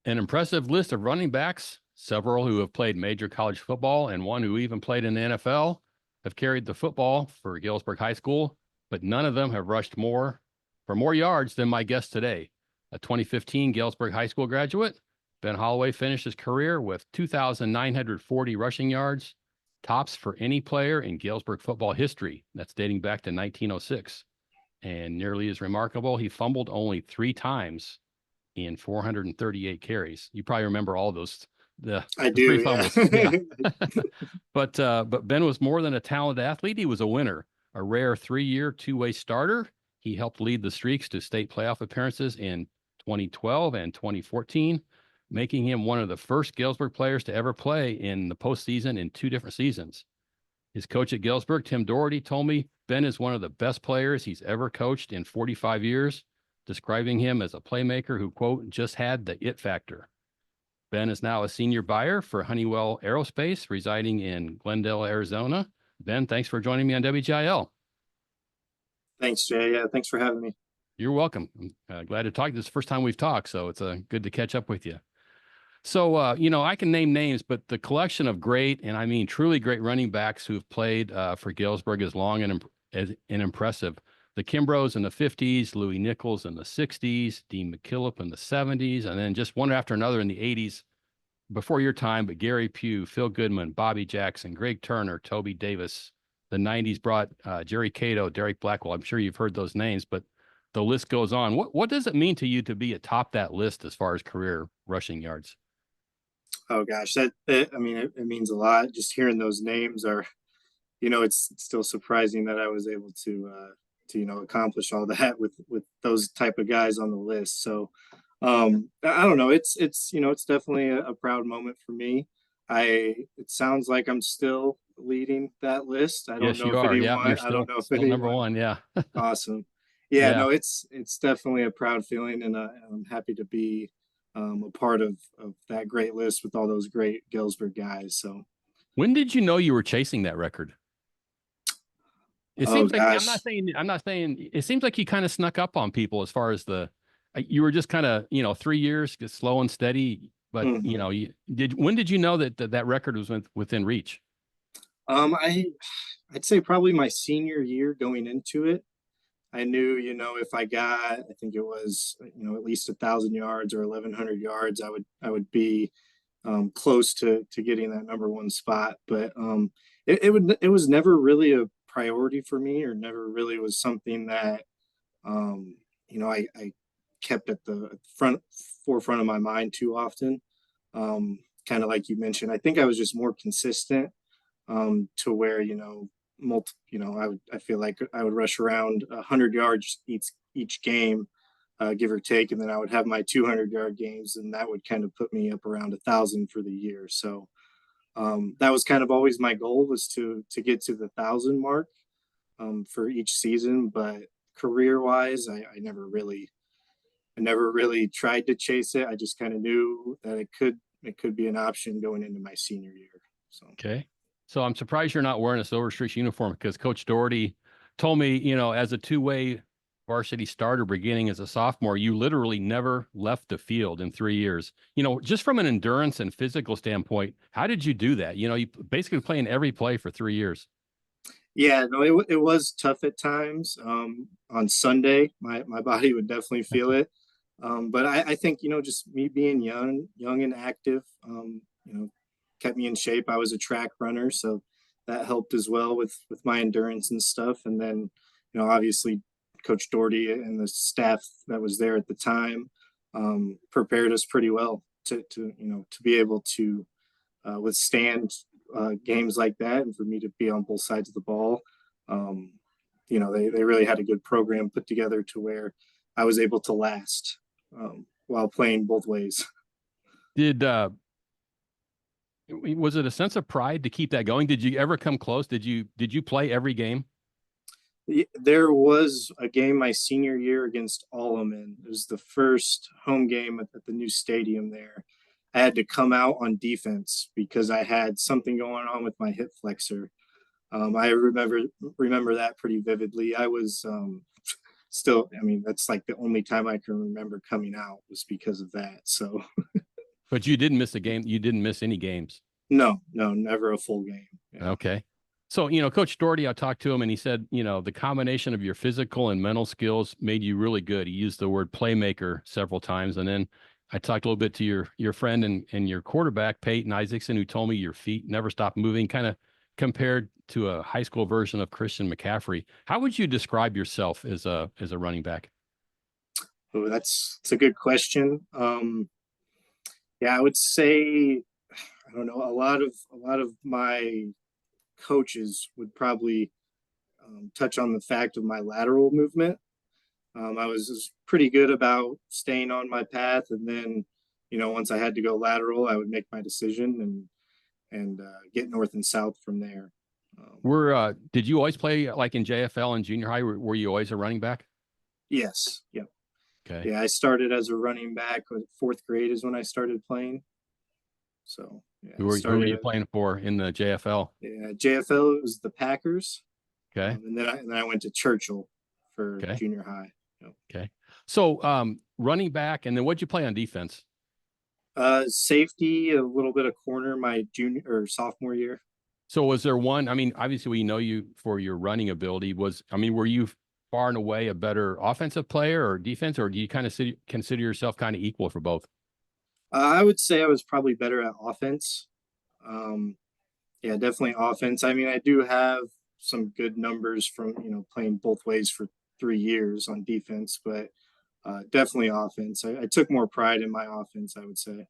An impressive list of running backs, several who have played major college football and one who even played in the NFL, have carried the football for Galesburg High School, but none of them have rushed more yards than my guest today. A 2015 Galesburg High School graduate, Ben Holloway finished his career with 2,940 rushing yards, tops for any player in Galesburg football history. That's dating back to 1906. And nearly as remarkable, he fumbled only 3 times in 438 carries. You probably remember all those, I the three do, yeah. fumbles. Yeah. But Ben was more than a talented athlete. He was a winner, a rare 3-year two-way starter. He helped lead the Streaks to state playoff appearances in 2012 and 2014, making him one of the first Galesburg players to ever play in the postseason in 2 different seasons. His coach at Galesburg, Tim Dougherty, told me Ben is one of the best players he's ever coached in 45 years, describing him as a playmaker who, quote, just had the it factor. Ben is now a senior buyer for Honeywell Aerospace, residing in Glendale, Arizona. Ben, thanks for joining me on WGIL. Thanks, Jay. Yeah, thanks for having me. You're welcome. I'm glad to talk. This is the first time we've talked, so it's good to catch up with you. So, I can name names, but the collection of great, and I mean truly great running backs who've played for Galesburg is long and impressive. The Kimbroughs in the 50s, Louis Nichols in the 60s, Dean McKillop in the 70s, and then just one after another in the 80s before your time, but Gary Pugh, Phil Goodman, Bobby Jackson, Greg Turner, Toby Davis. The 90s brought Jerry Cato, Derek Blackwell. I'm sure you've heard those names, but the list goes on. What does it mean to you to be atop that list as far as career rushing yards? Oh gosh, I mean, it means a lot. Just hearing those names are, it's still surprising that I was able to accomplish all that with those type of guys on the list. So, I don't know. It's definitely a proud moment for me. It sounds like I'm still leading that list. Yes, you are. Yeah, you're I don't still know if still number anyone. one. Yeah, Awesome. Yeah, yeah. no, it's definitely a proud feeling, and I'm happy to be a part of that great list with all those great Galesburg guys. So, When did you know you were chasing that record? It oh seems like gosh. I'm not saying. It seems like you kind of snuck up on people as far as you were just kind of 3 years, just slow and steady. But Mhm. when did you know that record was within reach? I'd say probably my senior year going into it. I knew, if I got, I think it was, at least 1,000 yards or 1,100 yards, I would be close to getting that number one spot. But it was never really a priority for me, or never really was something that um, I kept at the forefront of my mind too often. Kind of like you mentioned, I think I was just more consistent, to where I feel like I would rush around 100 yards each game, give or take, and then I would have my 200-yard games, and that would kind of put me up around 1,000 for the year. So that was kind of always my goal, was to get to the 1,000 mark for each season. But career wise, I never really tried to chase it. I just kind of knew that it could be an option going into my senior year. So. Okay. So I'm surprised you're not wearing a Silver Streaks uniform because Coach Doherty told me, as a two-way varsity starter beginning as a sophomore, you literally never left the field in 3 years. Just from an endurance and physical standpoint, how did you do that? You basically playing every play for 3 years. Yeah, no, it was tough at times. On Sunday, my body would definitely feel it. But I think, just me being young and active, kept me in shape. I was a track runner, so that helped as well with my endurance and stuff. And then, obviously, Coach Doherty and the staff that was there at the time prepared us pretty well to be able to withstand games like that, and for me to be on both sides of the ball. Um, they really had a good program put together to where I was able to last while playing both ways. Did Was it a sense of pride to keep that going? Did you ever come close? Did you play every game? There was a game my senior year against Alleman. It was the first home game at the new stadium there. I had to come out on defense because I had something going on with my hip flexor. I remember that pretty vividly. I was still, I mean, that's like the only time I can remember coming out was because of that. So But you didn't miss a game. You didn't miss any games. No, no, never a full game. Yeah. Okay. So, Coach Dougherty, I talked to him and he said, the combination of your physical and mental skills made you really good. He used the word playmaker several times. And then I talked a little bit to your friend and your quarterback, Peyton Isaacson, who told me your feet never stopped moving, kind of compared to a high school version of Christian McCaffrey. How would you describe yourself as a running back? Oh, that's a good question. Yeah, I would say, I don't know, a lot of my coaches would probably touch on the fact of my lateral movement. I was pretty good about staying on my path, and then, once I had to go lateral, I would make my decision and get north and south from there. Did you always play like in JFL and junior high? Were you always a running back? Yes, yeah, Okay. yeah. I started as a running back. Fourth grade is when I started playing. So yeah, Who were you playing for in the JFL? Yeah, JFL was the Packers, Okay. and then I went to Churchill for Okay. junior high. Yep. Okay. So, running back, and then what'd you play on defense? Safety, a little bit of corner my junior or sophomore year. So was there one, I mean, obviously we know you for your running ability. Were you far and away a better offensive player or defense, or do you kind of consider yourself kind of equal for both? I would say I was probably better at offense. Um, yeah, definitely offense. I mean, I do have some good numbers from, playing both ways for 3 years on defense, but definitely offense. I took more pride in my offense, I would say.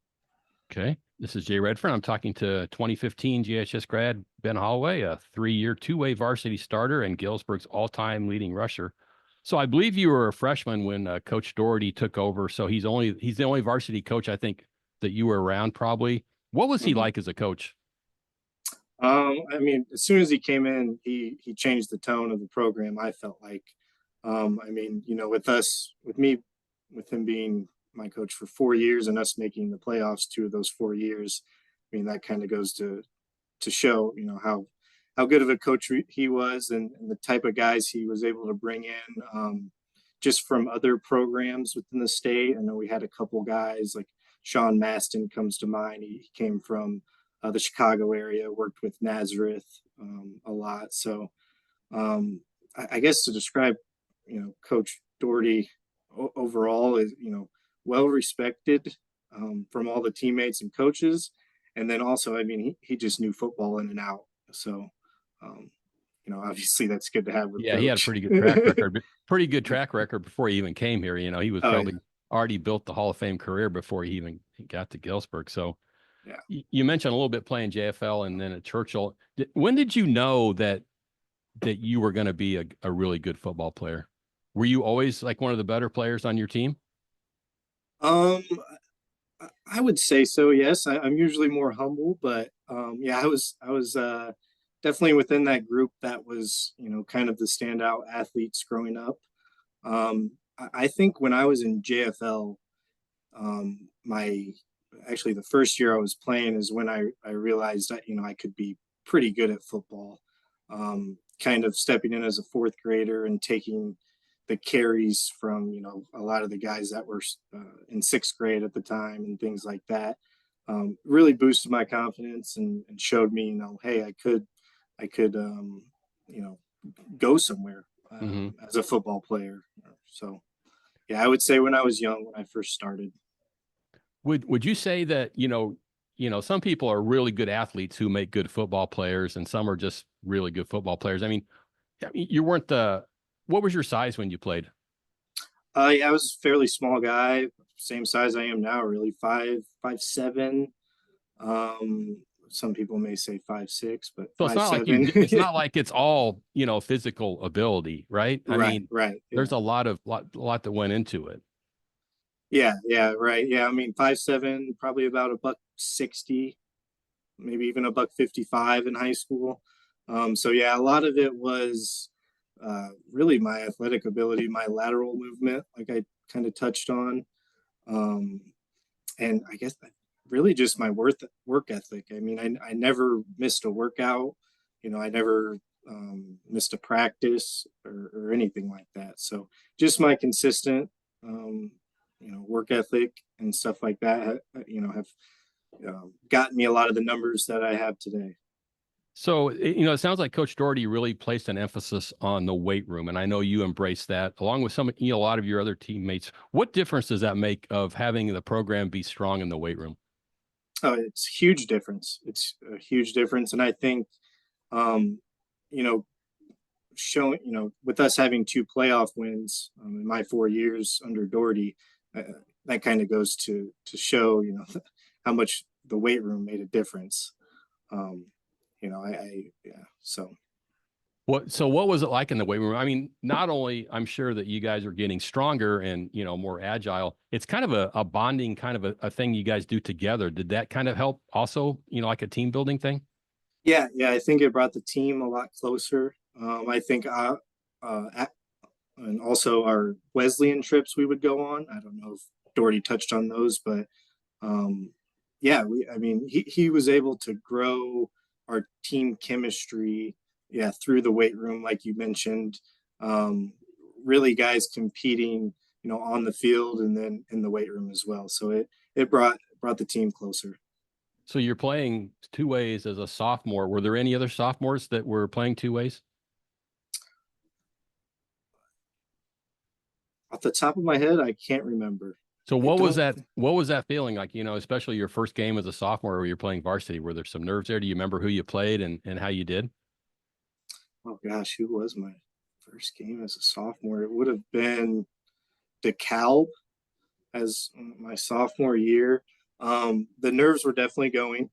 Okay. This is Jay Redfern. I'm talking to 2015 GHS grad Ben Holloway, a 3-year, two-way varsity starter and Galesburg's all-time leading rusher. So I believe you were a freshman when Coach Dougherty took over. So he's the only varsity coach I think that you were around probably. What was he Mhm. like as a coach? I mean, as soon as he came in, he changed the tone of the program. I felt like, I mean, with him being my coach for 4 years and us making the playoffs 2 of those 4 years, I mean, that kind of goes to show, how good of a coach he was, and the type of guys he was able to bring in, just from other programs within the state. I know we had a couple guys like Sean Maston comes to mind. He came from the Chicago area, worked with Nazareth a lot. So I guess to describe, Coach Dougherty overall is, well respected from all the teammates and coaches. And then also, I mean, he just knew football in and out. So, um, obviously that's good to have with Yeah, he had a coach. pretty good track record. Pretty good track record before he even came here. He was Oh, probably yeah. already built the Hall of Fame career before he even got to Galesburg. So Yeah. you mentioned a little bit playing JFL and then at Churchill. When did you know that you were going to be a really good football player? Were you always like one of the better players on your team? Um, I would say so. Yes, I'm usually more humble, but yeah, I was definitely within that group that was, kind of the standout athletes growing up. I think when I was in JFL, my actually the first year I was playing is when I realized that, I could be pretty good at football. Kind of stepping in as a fourth grader and taking the carries from, a lot of the guys that were in sixth grade at the time and things like that. Really boosted my confidence and showed me, hey, I could you know go somewhere Mm-hmm. as a football player. So yeah, I would say when I was young, when I first started. Would you say that, some people are really good athletes who make good football players and some are just really good football players? I mean, you weren't what was your size when you played? Yeah, I was a fairly small guy, same size I am now, really 5'7". Some people may say 5'6", but So five seven. it's not like it's all, physical ability, right? I Right, mean, right. there's Yeah. a lot that went into it. Yeah, yeah, right. Yeah, I mean 5'7", probably about a buck 60, maybe even a buck 55 in high school. So yeah, a lot of it was really my athletic ability, my lateral movement, like I kind of touched on. Um, and I guess really just my work ethic. I mean, I never missed a workout. I never missed a practice or anything like that. So just my consistent, work ethic and stuff like that. Have gotten me a lot of the numbers that I have today. So, it sounds like Coach Dougherty really placed an emphasis on the weight room, and I know you embrace that along with a lot of your other teammates. What difference does that make of having the program be strong in the weight room? Oh, it's huge difference. It's a huge difference, and I think, um, you know, showing, with us having two playoff wins in my 4 years under Doherty, that kind of goes to show, how much the weight room made a difference. Um, yeah. So What was it like in the weight room? I mean, not only I'm sure that you guys are getting stronger and more agile, it's kind of a bonding kind of a thing you guys do together. Did that kind of help also, like a team building thing? yeah, I think it brought the team a lot closer. I think, and also our Wesleyan trips we would go on. I don't know if Doherty touched on those, but um, yeah, I mean, he was able to grow our team chemistry, yeah, through the weight room, like you mentioned. Um, really, guys competing, on the field and then in the weight room as well. So it brought the team closer. So you're playing two ways as a sophomore. Were there any other sophomores that were playing two ways? Off the top of my head, I can't remember. So I don't. what was that feeling like, especially your first game as a sophomore where you're playing varsity? Were there some nerves there? Do you remember who you played and how you did? Oh gosh, who was my first game as a sophomore? It would have been DeKalb as my sophomore year. The nerves were definitely going.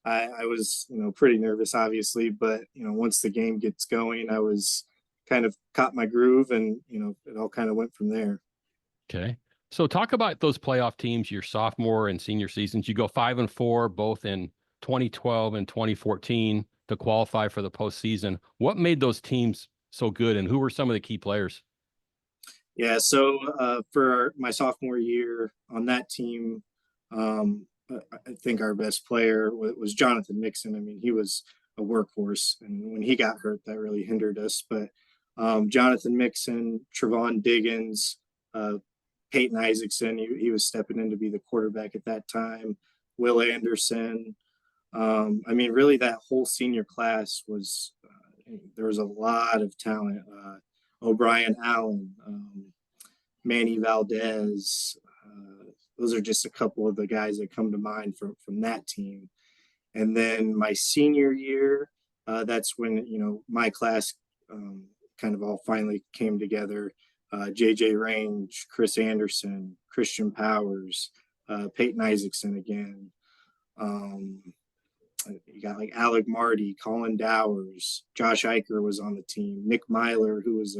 I was, pretty nervous, obviously, but once the game gets going, I was kind of caught my groove, and it all kind of went from there. Okay. So talk about those playoff teams, your sophomore and senior seasons. You go 5-4, both in 2012 and 2014 to qualify for the postseason. What made those teams so good and who were some of the key players? Yeah, so for my sophomore year on that team, I think our best player was Jonathan Nixon. I mean, he was a workhorse, and when he got hurt, that really hindered us. But Jonathan Mixon, Trevon Diggins, uh, Peyton Isaacson, he was stepping in to be the quarterback at that time. Will Anderson. I mean, really, that whole senior class was there was a lot of talent. O'Brien Allen, Manny Valdez. Those are just a couple of the guys that come to mind from that team. And then my senior year, that's when my class kind of all finally came together. JJ Range, Chris Anderson, Christian Powers, Peyton Isaacson again. Um, you got like Alec Marty, Colin Dowers, Josh Eicher was on the team, Nick Myler, who was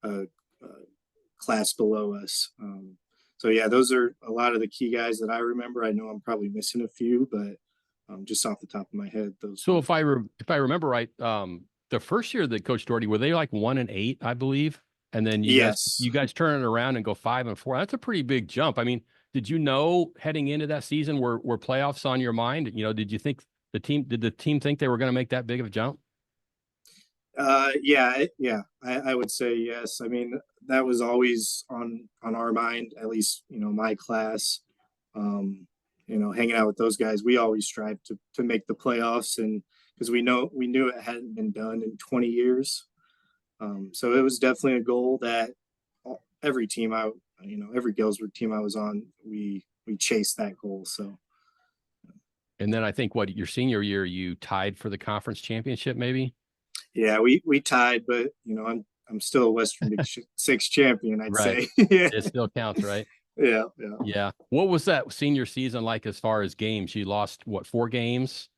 a class below us. So yeah, those are a lot of the key guys that I remember. I know I'm probably missing a few, but just off the top of my head, those So were. if I remember right, the first year that Coach Doherty were they like 1-8, I believe, and then Yes. you guys turn it around and go 5-4. That's a pretty big jump. I mean, did you know heading into that season were playoffs on your mind? Did you think did the team think they were going to make that big of a jump? Yeah. I would say yes. I mean, that was always on our mind, at least my class. Um, hanging out with those guys, we always strive to make the playoffs, and because we knew it hadn't been done in 20 years. So it was definitely a goal that every team every Galesburg team I was on, we chased that goal. So And then I think what your senior year you tied for the conference championship, maybe. yeah, we tied, but I'm still a Western Big Six champion, I'd Right. say. Yeah, It still counts, right? yeah. Yeah. What was that senior season like as far as games? You lost what, 4 games?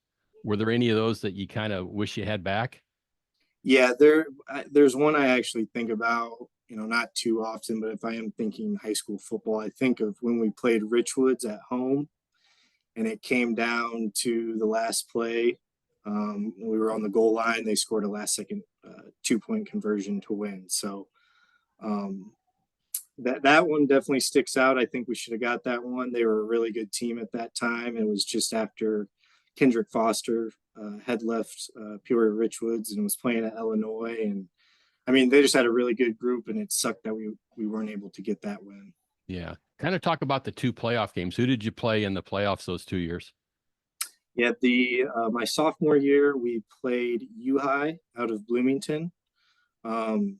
Were there any of those that you kind of wish you had back? Yeah, there's one I actually think about, not too often, but if I am thinking high school football, I think of when we played Richwoods at home and it came down to the last play. We were on the goal line. They scored a last second 2-point conversion to win. So um, that one definitely sticks out. I think we should have got that one. They were a really good team at that time. It was just after Kendrick Foster had left Peoria Richwoods and was playing at Illinois. And I mean, they just had a really good group, and it sucked that we weren't able to get that win. Yeah. Kind of talk about the two playoff games. Who did you play in the playoffs those 2 years? Yeah, my sophomore year we played U High out of Bloomington. Um,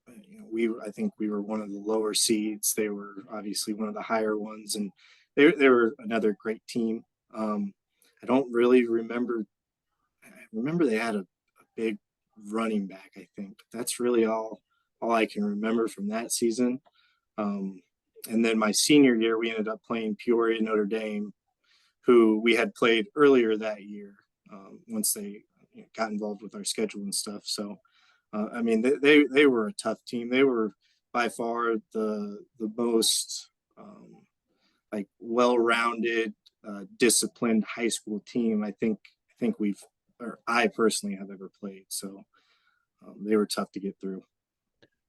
I think we were one of the lower seeds. They were obviously one of the higher ones, and they were another great team. Um, I don't really remember. I remember they had a big running back, I think, but that's really all I can remember from that season. Um, and then my senior year, we ended up playing Peoria Notre Dame, who we had played earlier that year. Once they got involved with our schedule and stuff. So, I mean, they were a tough team. They were by far the most like well-rounded, disciplined high school team. I think we've or I personally have ever played. So they were tough to get through.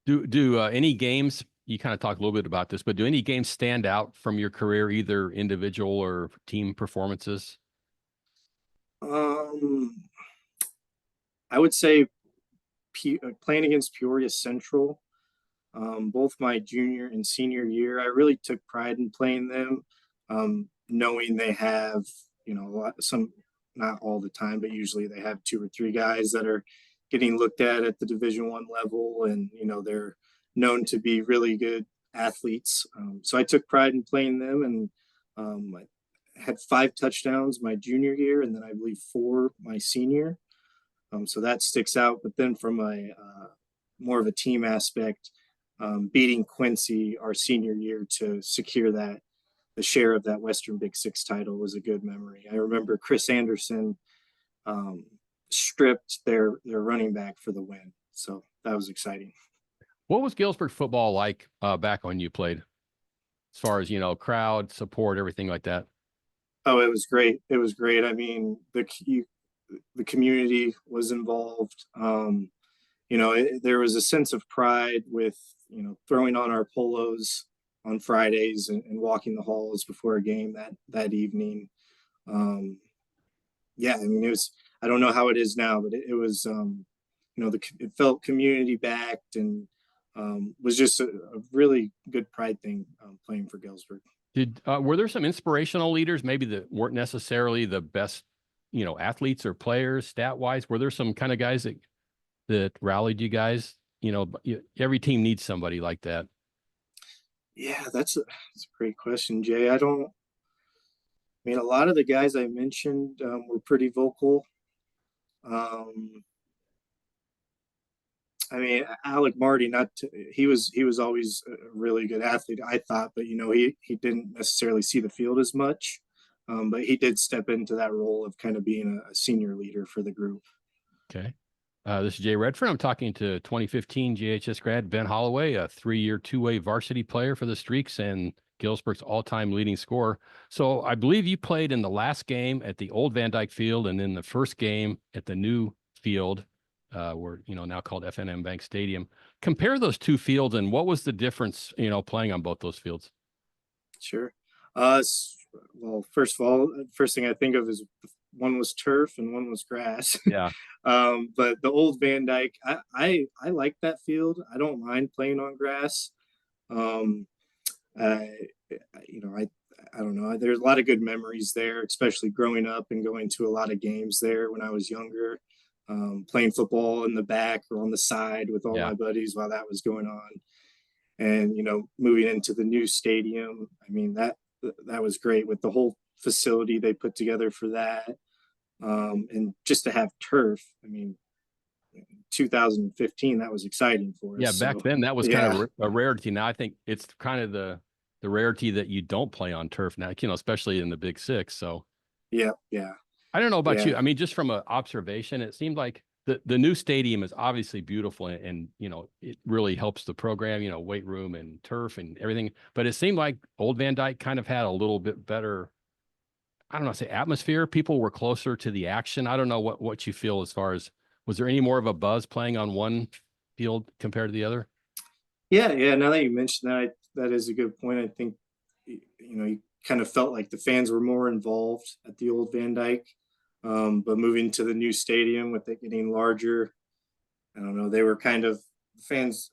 Do any games, you kind of talked a little bit about this, but do any games stand out from your career, either individual or team performances? Um, I would say playing against Peoria Central, both my junior and senior year, I really took pride in playing them, knowing they have, some, not all the time, but usually they have two or three guys that are getting looked at the Division I level, and they're known to be really good athletes. So I took pride in playing them, and I had 5 touchdowns my junior year, and then I believe 4 my senior. So that sticks out. But then from a more of a team aspect, beating Quincy our senior year to secure the share of that Western Big Six title was a good memory. I remember Chris Anderson um, stripped their running back for the win, so that was exciting. What was Galesburg football like back when you played, as far as, crowd support, everything like that? Oh, it was great. It was great. I mean, the community was involved. There was a sense of pride with throwing on our polos on Fridays and walking the halls before a game that evening. Um, yeah, I mean it was. I don't know how it is now, but it was. It felt community backed and was just a really good pride thing playing for Galesburg. Were there some inspirational leaders, maybe that weren't necessarily the best, athletes or players stat wise? Were there some kind of guys that rallied you guys? Every team needs somebody like that. Yeah, that's a great question, Jay. I don't. I mean, a lot of the guys I mentioned were pretty vocal. Um, I mean, Alec Marty, he was always a really good athlete, I thought, but he didn't necessarily see the field as much. But he did step into that role of kind of being a senior leader for the group. Okay. This is Jay Redford. I'm talking to 2015 GHS grad Ben Holloway, a 3-year, two-way varsity player for the Streaks and Galesburg's all-time leading scorer. So I believe you played in the last game at the old Van Dyke Field and then the first game at the new field, where now called FNM Bank Stadium. Compare those two fields, and what was the difference, playing on both those fields? Sure. Well, first of all, first thing I think of is one was turf and one was grass. Yeah. But the old Van Dyke, I like that field. I don't mind playing on grass. Um, I, I don't know. There's a lot of good memories there, especially growing up and going to a lot of games there when I was younger. Playing football in the back or on the side with all Yeah. my buddies while that was going on, and moving into the new stadium. I mean that was great with the whole facility they put together for that, and just to have turf. I mean, 2015, that was exciting for us. Yeah, back So then that was kind yeah, of a rarity. Now I think it's kind of the rarity that you don't play on turf now, especially in the Big Six. So yeah, yeah, I don't know about yeah. you. I mean, just from an observation, it seemed like the new stadium is obviously beautiful and it really helps the program, weight room and turf and everything. But it seemed like old Van Dyke kind of had a little bit better, I don't know, say atmosphere. People were closer to the action. I don't know what you feel as far as, was there any more of a buzz playing on one field compared to the other? Yeah, yeah. Now that you mentioned that, that is a good point. I think you kind of felt like the fans were more involved at the old Van Dyke, but moving to the new stadium with it getting larger, I don't know. They were kind of fans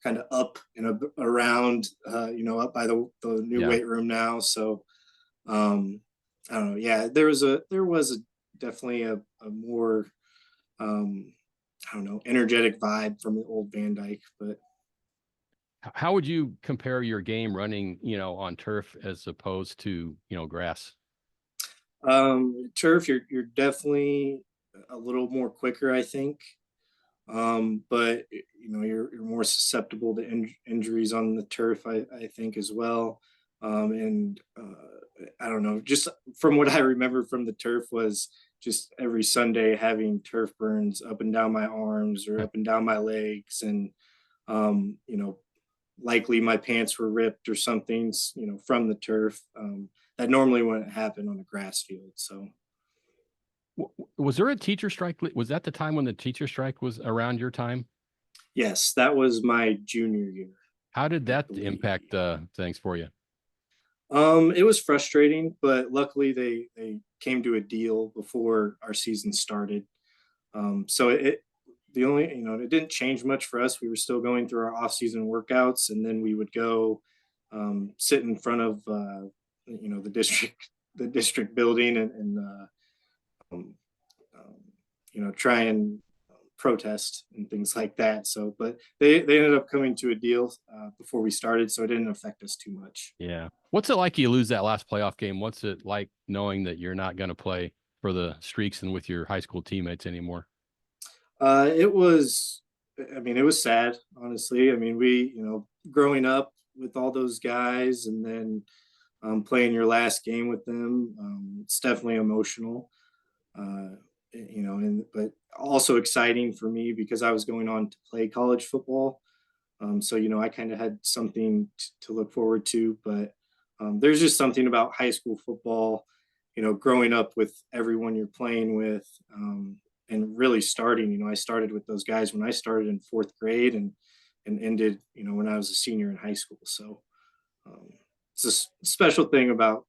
kind of up and around, up by the new Yeah. weight room now. So um, I don't know. Yeah, there was definitely a more um, I don't know, energetic vibe from the old Van Dyke. But How would you compare your game running, on turf as opposed to, grass? turf, you're definitely a little more quicker, I think. But you're more susceptible to injuries on the turf, I think as well. And I don't know, just from what I remember from the turf was just every Sunday having turf burns up and down my arms or up and down my legs, and um, you know, likely my pants were ripped or something, from the turf. That normally wouldn't happen on a grass field. So Was there a teacher strike? Was that the time when the teacher strike was around your time? yes, that was my junior year, How did I that believe. impact things for you? It was frustrating, but luckily they came to a deal before our season started. So the only it didn't change much for us. We were still going through our off season workouts, and then we would go sit in front of the district building, and um, um, try and protest and things like that. So, but they ended up coming to a deal before we started, so it didn't affect us too much. Yeah. What's it like you lose that last playoff game? What's it like knowing that you're not going to play for the Streaks and with your high school teammates anymore? It was, I mean, it was sad, honestly. I mean, growing up with all those guys and then playing your last game with them, it's definitely emotional. And but also exciting for me because I was going on to play college football. So I kind of had something to look forward to. But there's just something about high school football, growing up with everyone you're playing with, and really starting. I started with those guys when I started in fourth grade, and ended, when I was a senior in high school. So um, it's a special thing about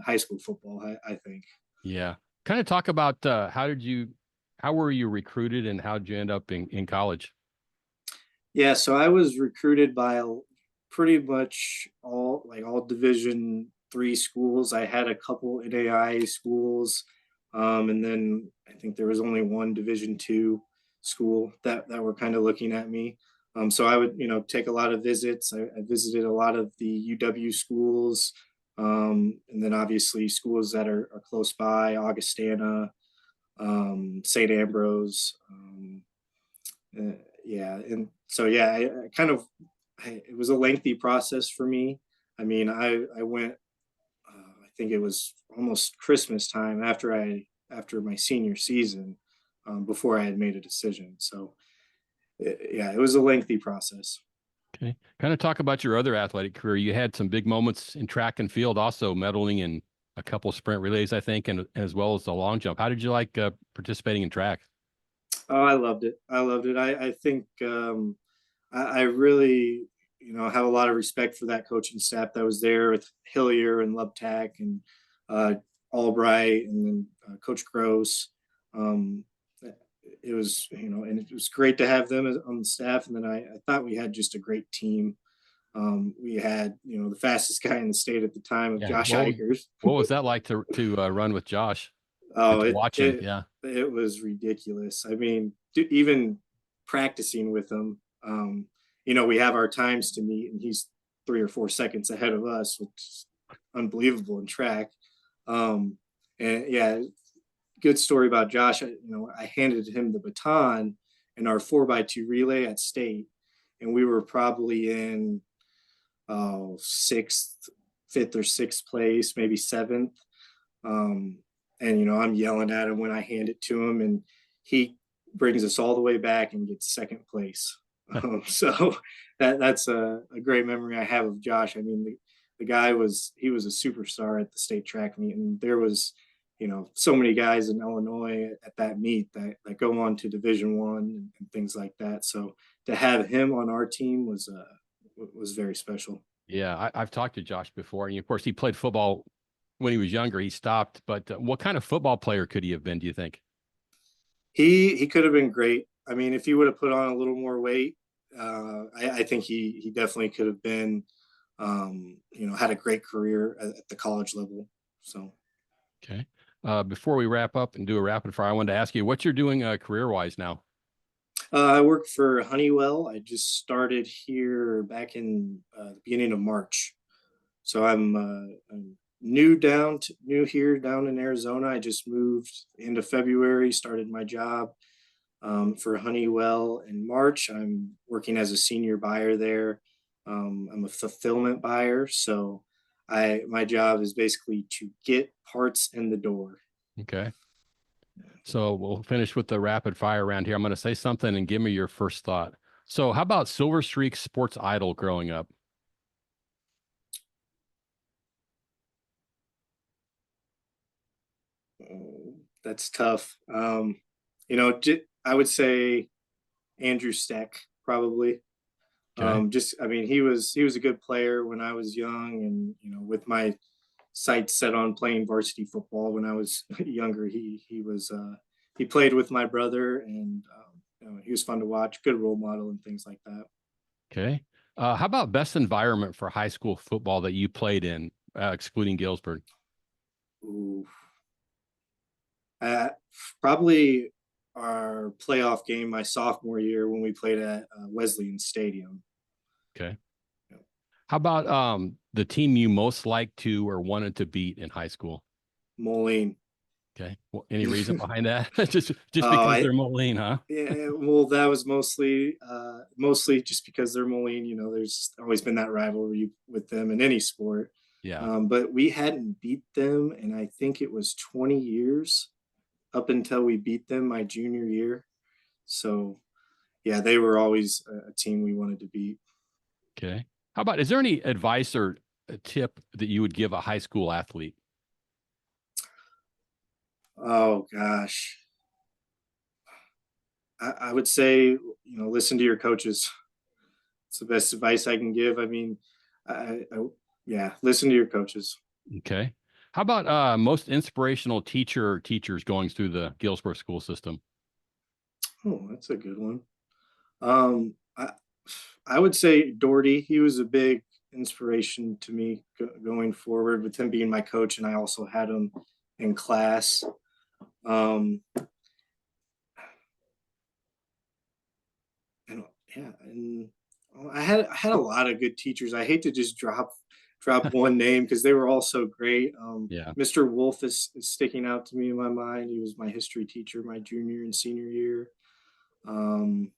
high school football, I think. Yeah. Kind of talk about how were you recruited and how did you end up in college? Yeah, so I was recruited by pretty much all Division III schools. I had a couple NAIA schools, and then I think there was only one Division II school that were kind of looking at me. So I would take a lot of visits. I visited a lot of the UW schools, and then obviously schools that are close by, Augustana, St. Ambrose. Uh, yeah, and so yeah, I kind of it was a lengthy process for me. I mean, I went. I think it was almost Christmas time after my senior season, before I had made a decision. So yeah, it was a lengthy process. Okay. Kind of talk about your other athletic career. You had some big moments in track and field, also medaling in a couple sprint relays, I think, and as well as the long jump. How did you like participating in track? Oh, I loved it. I loved it. I think I really, have a lot of respect for that coaching staff that was there with Hillier and Lubtack and uh, Albright and then Coach Gross. Um, it was, and it was great to have them on the staff. And then I thought we had just a great team. We had, the fastest guy in the state at the time of Yeah. Josh Ikers. What was that like to run with Josh and Oh, to it watch him? it Yeah. it was ridiculous. I mean, even practicing with him, we have our times to meet, and he's 3 or 4 seconds ahead of us, which is unbelievable in track. And yeah, good story about Josh. I handed him the baton in our 4x2 relay at state, and we were probably in sixth, fifth or sixth place, maybe seventh. Um, and I'm yelling at him when I hand it to him, and he brings us all the way back and gets second place. So that's a great memory I have of Josh. I mean, the guy he was a superstar at the state track meet, and there was so many guys in Illinois at that meet that go on to Division I and things like that. So to have him on our team was very special. Yeah. I've talked to Josh before. And of course, he played football when he was younger. He stopped. But what kind of football player could he have been, do you think? He could have been great. I mean, if he would have put on a little more weight, I think he definitely could have been, had a great career at the college level. So Okay. Before we wrap up and do a rapid fire, I wanted to ask you what you're doing career wise now. I work for Honeywell. I just started here back in the beginning of March. So I'm new here down in Arizona. I just moved end of February, started my job for Honeywell in March. I'm working as a senior buyer there. I'm a fulfillment buyer, so my job is basically to get parts in the door. Okay. So we'll finish with the rapid fire round here. I'm going to say something and give me your first thought. So, how about Silver Streak Sports Idol growing up? That's tough. I would say Andrew Steck probably. Okay. I mean, he was a good player when I was young, and with my sights set on playing varsity football when I was younger, he played with my brother, and he was fun to watch, good role model, and things like that. Okay. How about best environment for high school football that you played in, excluding Galesburg? Ooh. Uh, Probably our playoff game my sophomore year when we played at Wesleyan Stadium. Okay. You know, How about the team you most liked to or wanted to beat in high school? Moline. Okay. Well, any reason behind that? Just Oh, because I they're Moline, huh? Yeah, well, that was mostly just because they're Moline. There's always been that rivalry with them in any sport. Yeah. But we hadn't beat them, and I think it was 20 years up until we beat them my junior year. So yeah, they were always a team we wanted to beat. Okay. How about, is there any advice or a tip that you would give a high school athlete? Oh gosh, I would say listen to your coaches. It's the best advice I can give. I mean, yeah, listen to your coaches. Okay. How about most inspirational teacher or teachers going through the Galesburg school system? Oh, that's a good one. Um, I, I would say Dougherty. He was a big inspiration to me going forward with him being my coach, and I also had him in class. Um, and yeah, and I had a lot of good teachers. I hate to just drop one name because they were all so great. Yeah. Mr. Wolf is sticking out to me in my mind. He was my history teacher my junior and senior year. Um,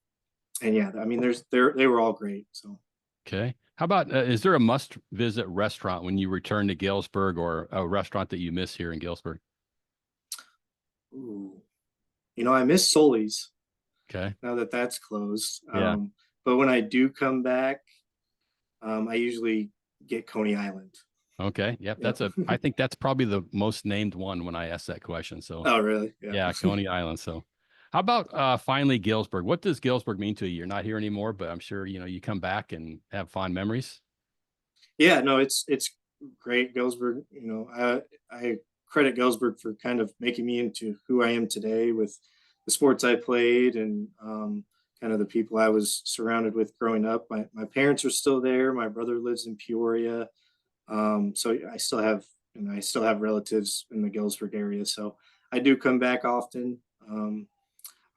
and yeah, I mean, they were all great. So. Okay. How about, is there a must visit restaurant when you return to Galesburg or a restaurant that you miss here in Galesburg? Ooh. I miss Sully's Okay. now that that's closed. Yeah. But when I do come back, I usually get Coney Island. Okay. Yep. Yep. I think that's probably the most named one when I asked that question. So, Oh, really? Yeah. yeah, Coney Island. So, how about finally Galesburg? What does Galesburg mean to you? You're not here anymore, but I'm sure you come back and have fond memories. Yeah. No, it's great. Galesburg. I credit Galesburg for kind of making me into who I am today with the sports I played and kind of the people I was surrounded with growing up. My parents are still there. My brother lives in Peoria. So I still have relatives in the Galesburg area. So I do come back often.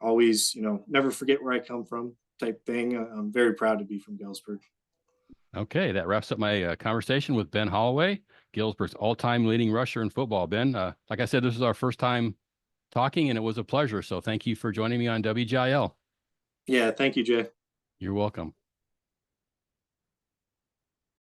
Always, never forget where I come from type thing. I'm very proud to be from Galesburg. Okay, that wraps up my conversation with Ben Holloway, Galesburg's all-time leading rusher in football. Ben, like I said, this is our first time talking, and it was a pleasure. So thank you for joining me on WGIL. Yeah. Thank you, Jay. You're welcome.